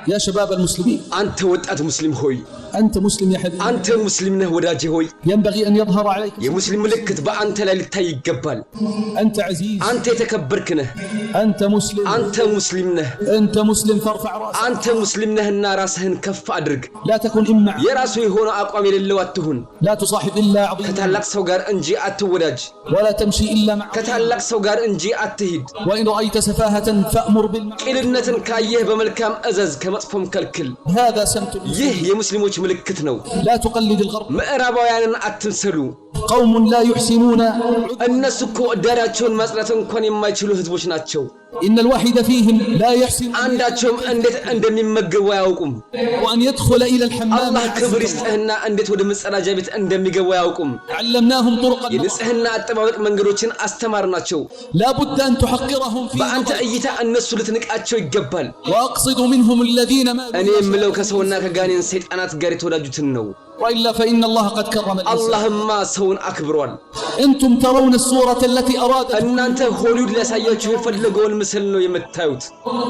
يا شباب المسلمين أنت وطأت مسلم هوي أنت مسلم يا حبيبي أنت مسلم نه وداجي هوي ينبغي أن يظهر عليك يا مسلم ملكت بأنت لا لتاي يقبل أنت عزيز أنت يتكبرك نه أنت مسلم أنت مسلم نه أنت مسلم فارفع راسك أنت مسلم نه النا راسهن كف أدرك لا تكن إمع يا راسه هنا أقوام لله واتهن لا تصاحب إلا عظيم كتالك سوغار انجي اتوداج ولا تمشي إلا مع كتالك سوغار انجي اتهيد وإن رأيت سفاهة فأمر بالمعروف قلنتن كايه بملكام أزز كمصفم كلكل هذا سمت يه يا مسلموች ምልክት ነው لا تقلد الغرب ምዕራባውያንን አትምሰሉ قوم لا يحسنون እነሱ እኮ ዳራቸውን ማጽዳት እንኳን የማይችሉ ህዝቦች ናቸው إن الواحد فيهم لا يحسن አንዳቸውም እንዴት እንደሚመገቡ አያውቁም وأن يدخل إلى الحمام አላህ ክብር ይስጥህና እንዴት ወደ መጸዳጃ ቤት እንደሚገቡ አያውቁም علمناهم طرقا የንጽህና አጠባበቅ መንገዶችን አስተማርናቸው لا بد أن تحقرهم في በአንተ እይታ እነሱ ልትንቃቸው ይገባል وأقصد منهم الذين ما እኔ የምለው ከሰውና ከጋኔን ሰይጣናት ጋር የተወዳጁትን ነው وإلا فإن الله قد كرم الإنسان اللهم سون أكبرون أنتم ترون الصورة التي أراد أن أنت هوليود لا سيأتي يفلقون مثل يمتاوت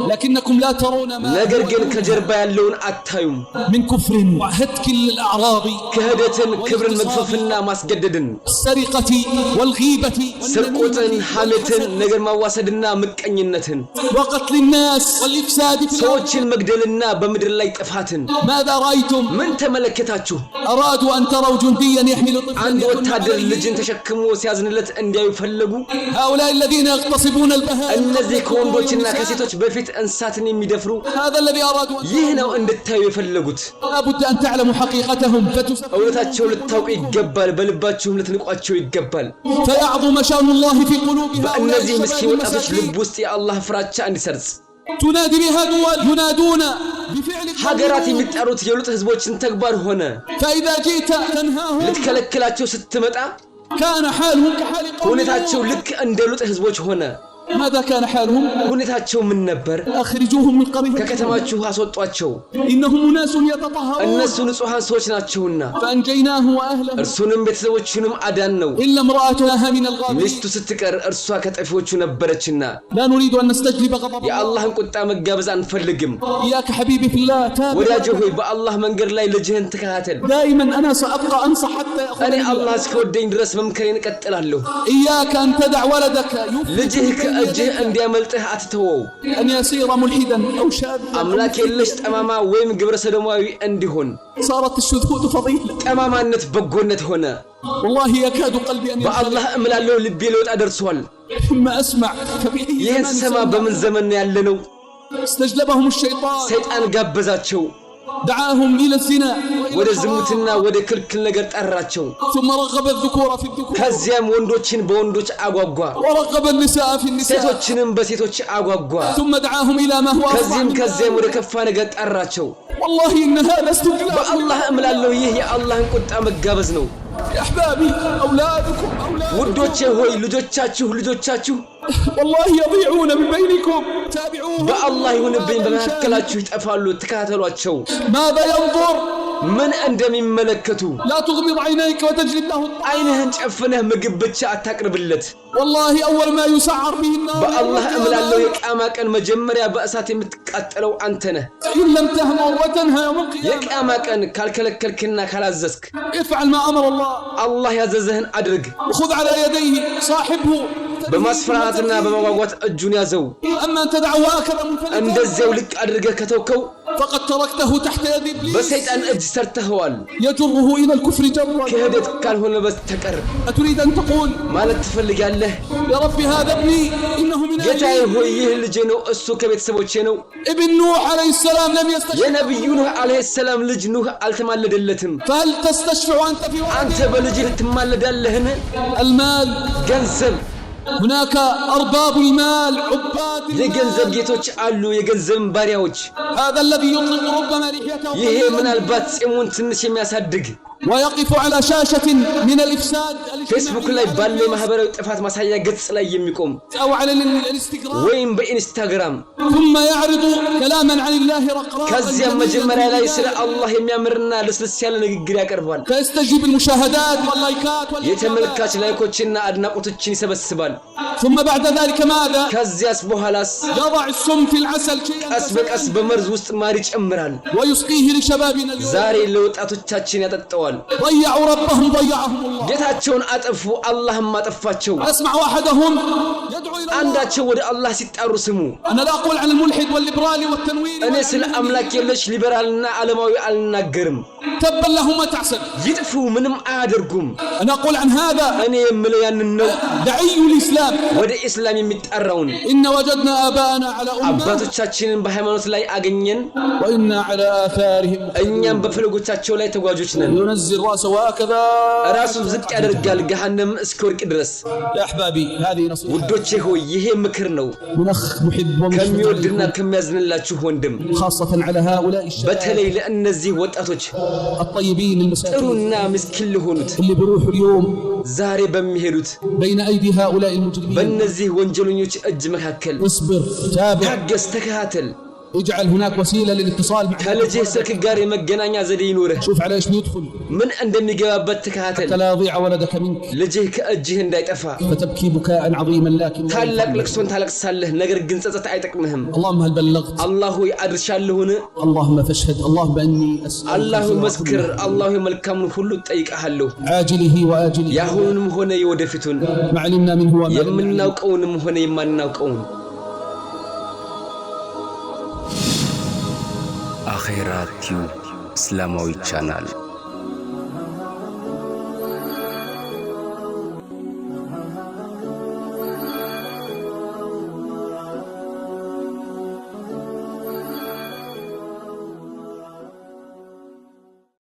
لكنكم لا ترون ما نجرجن كجربا اللون أتايم من كفر وهتك الأعراض كهدة كبر المقففنا ما سجددن السرقة والغيبة سرقة حامة نجر ما وسدنا مكأنينتن وقتل الناس والإفساد في سوتش المجدلنا بمدر الله يتفاتن ماذا رأيتم من تملكتاتشو أرادوا أن تروا جنديا يحمل طفلا عند وتادر لجن تشكموا سيازنلت أنديا يفلقوا هؤلاء الذين يغتصبون البهائم الذي كوندوتشنا كسيتوش بفيت أنساتني ميدفروا هذا الذي أرادوا يهنا عند التايو يفلقوت لابد أن تعلموا حقيقتهم أولتاتشو للتوقع يقبل بلباتشهم لتنقواتشو يقبل فيعظم شأن الله في قلوب هؤلاء الذي مسكين والأفش لبوستي الله فراتش عندي سرس تنادي بها دول ينادون بفعل حجرات يمتقروت يولت حزبوچن تكبر هنا فإذا جئت تنهاهم لتكلكلاچو ستمጣ كان حالهم كحال قوم ሁኔታቸው ልክ እንደሉት ህዝቦች ሆነ ماذا كان حالهم ሁኔታቸው ምን ነበር أخرجوهم من قرية ከከተማችሁ አስወጧቸው إنهم أناس يتطهرون እነሱ ንጹሃን ሰዎች ናቸውና فأنجيناه وأهله እርሱንም ቤተሰቦቹንም አዳን ነው إلا امرأتها من الغابرين ሚስቱ ስትቀር እርሷ ከጠፊዎቹ ነበረችና لا نريد أن نستجلب غضب የአላህን ቁጣ መጋበዝ አንፈልግም إياك حبيبي في الله تابع ወዳጄ ሆይ በአላህ መንገድ ላይ ልጅህን ተከታተል دائما أنا سأبقى أنصح حتى يأخذ እኔ አላህ እስከወደኝ ድረስ መምከሬን እቀጥላለሁ إياك أن تدع ولدك ልጅህ ከእጅህ እንዲያመልጥህ አትተወው أن يصير ملحدا أو شاذا አምላክ የለሽ ጠማማ ወይም ግብረ ሰዶማዊ እንዲሆን صارت الشذوذ فضيلة ጠማማነት በጎነት ሆነ والله يكاد قلبي أن በአላህ እምላለው ልቤ ሊወጣ ደርሷል ثم أسمع ይህን ሰማ በምን ዘመን ያለነው استجلبهم الشيطان ሰይጣን ጋበዛቸው دعاهم إلى الزنا ወደ ዝሙትና ወደ ክልክል ነገር ጠራቸው ثم رغب الذكور في الذكور ከዚያም ወንዶችን በወንዶች አጓጓ ورغب النساء في النساء ሴቶችንም በሴቶች አጓጓ ثم دعاهم إلى ما هو ከዚያም ወደ ከፋ ነገር ጠራቸው والله إن هذا استجلاب በአላህ እምላለው ይህ የአላህን ቁጣ መጋበዝ ነው يا أحبابي أولادكم ውዶቼ ሆይ ልጆቻችሁ والله يضيعون من بينكم تابعوهم በአላህ ይሁንብኝ በመካከላችሁ ይጠፋሉ ተከታተሏቸው ماذا ينظر ምን እንደሚመለከቱ لا تغمض عينيك وتجلب له አይንህን ጨፍነህ ምግብ ብቻ አታቅርብለት والله أول ما يسعر به النار በአላህ እምላለው የቂያማ ቀን መጀመሪያ በእሳት የምትቃጠለው አንተ ነህ إن لم تهمر وتنهى يوم القيامة የቂያማ ቀን ካልከለከልክና ካላዘዝክ افعل ما أمر الله አላህ ያዘዘህን አድርግ وخذ على يديه صاحبه በማስፈራራትና በመጓጓት እጁን ያዘው أما أن تدعه هكذا منفلتا እንደዚያው ልክ አድርገህ ከተውከው فقد تركته تحت يد إبليس በሰይጣን እጅ ሰርተኸዋል يجره إلى الكفر جرا ክህደት ካልሆነ በስተቀር أتريد أن تقول ማለት ትፈልጋለህ يا رب هذا ابني إنه من ጌታዬ أهلي ሆይ ይህ ልጄ ነው እሱ ከቤተሰቦቼ ነው ابن نوح عليه السلام لم يستشفع የነብዩ ኑህ አለይሂ ሰላም ልጅ ኑህ አልተማለደለትም فهل تستشفع أنت في አንተ ولدك በልጅህ ትማለዳለህን المال ገንዘብ هناك أرباب المال عباد የገንዘብ ጌቶች አሉ የገንዘብ ባሪያዎች هذا الذي يطلق ربما لحيته ይሄ ምናልባት ጺሙን ትንሽ የሚያሳድግ ويقف على شاشة من الإفساد فيسبوك لاي بالي مهبرو طفات مسايا قص لا يميقوم أو على الانستغرام وين بإنستغرام ثم يعرض كلاما عن الله رقراقا كزيا مجمريا لا يسرى الله يميامرنا لسلس يالا نغغر ያቀርባል فيستجيب المشاهدات واللايكات የተመልካች ላይኮችና አድናቆቶችን ይሰበስባል ثم بعد ذلك ماذا ከዚያስ በኋላስ يضع السم في العسل شيئا ቀስ በቀስ በመርዝ ውስጥ ማር ይጨምራል ويسقيه لشبابنا اليوم ዛሬ ለወጣቶቻችን ያጠጣዋል ضيعوا ربهم ضيعهم الله ጌታቸውን አጠፉ አላህም አጠፋቸው اسمع واحدهم يدعو الى الله አንዳቸው ወደ አላህ ሲጣሩ ስሙ انا لا اقول عن الملحد والليبرالي والتنوير እኔ ስለ አምላክ የለሽ ሊበራልና ዓለማዊ አልናገርም تبا لهم ما تحسن ይጥፉ ምንም አያደርጉም انا اقول عن هذا እኔ የምለው ያንን ነው دعي الاسلام ወደ እስላም የሚጣራውን ان وجدنا اباءنا على امه አባቶቻችንን በሃይማኖት ላይ አገኘን وإنا على آثارهم እኛም በፍለጎቻቸው ላይ ተጓዦች ነን ينزل راسه وهكذا ራሱ ዝቅ ያደርጋል ገሃነም እስከወርቅ ድረስ يا أحبابي هذه نصيحة ውዶቼ ሆይ ይሄ ምክር ነው من أخ محب ከሚወድና ከሚያዝንላችሁ ወንድም خاصة على هؤلاء الشباب በተለይ ለእነዚህ ወጣቶች الطيبين المساكين ጥሩና ምስኪን ለሆኑት اللي بيروحوا اليوم ዛሬ በሚሄዱት بين أيدي هؤلاء المجرمين በእነዚህ ወንጀለኞች እጅ መካከል اصبر تابع ታገስ ተከታተል اجعل هناك وسيلة للاتصال مع ከልጅህ ስልክ ጋር የመገናኛ ዘዴ ይኖርህ شوف على ايش بيدخل ምን እንደሚገባበት ተከታተል حتى لا يضيع ولدك منك ልጅህ ከእጅህ እንዳይጠፋ فتبكي بكاء عظيما لكن ታላቅ ልቅሶን ታለቅሳለህ ነገር ግን ጸጸት አይጠቅምህም اللهم هل بلغت አላህ ሆይ አድርሻለሁን اللهم فاشهد اللهم بأني أسأل አላህ መስክር አላህ መልካሙን ሁሉ ጠይቀሃለሁ عاجله وآجله ያሁንም ሆነ የወደፊቱን ما علمنا منه وما لم نعلم የምናውቀውንም ሆነ የማናውቀውን አኺራ ቲዩብ እስላማዊ ቻናል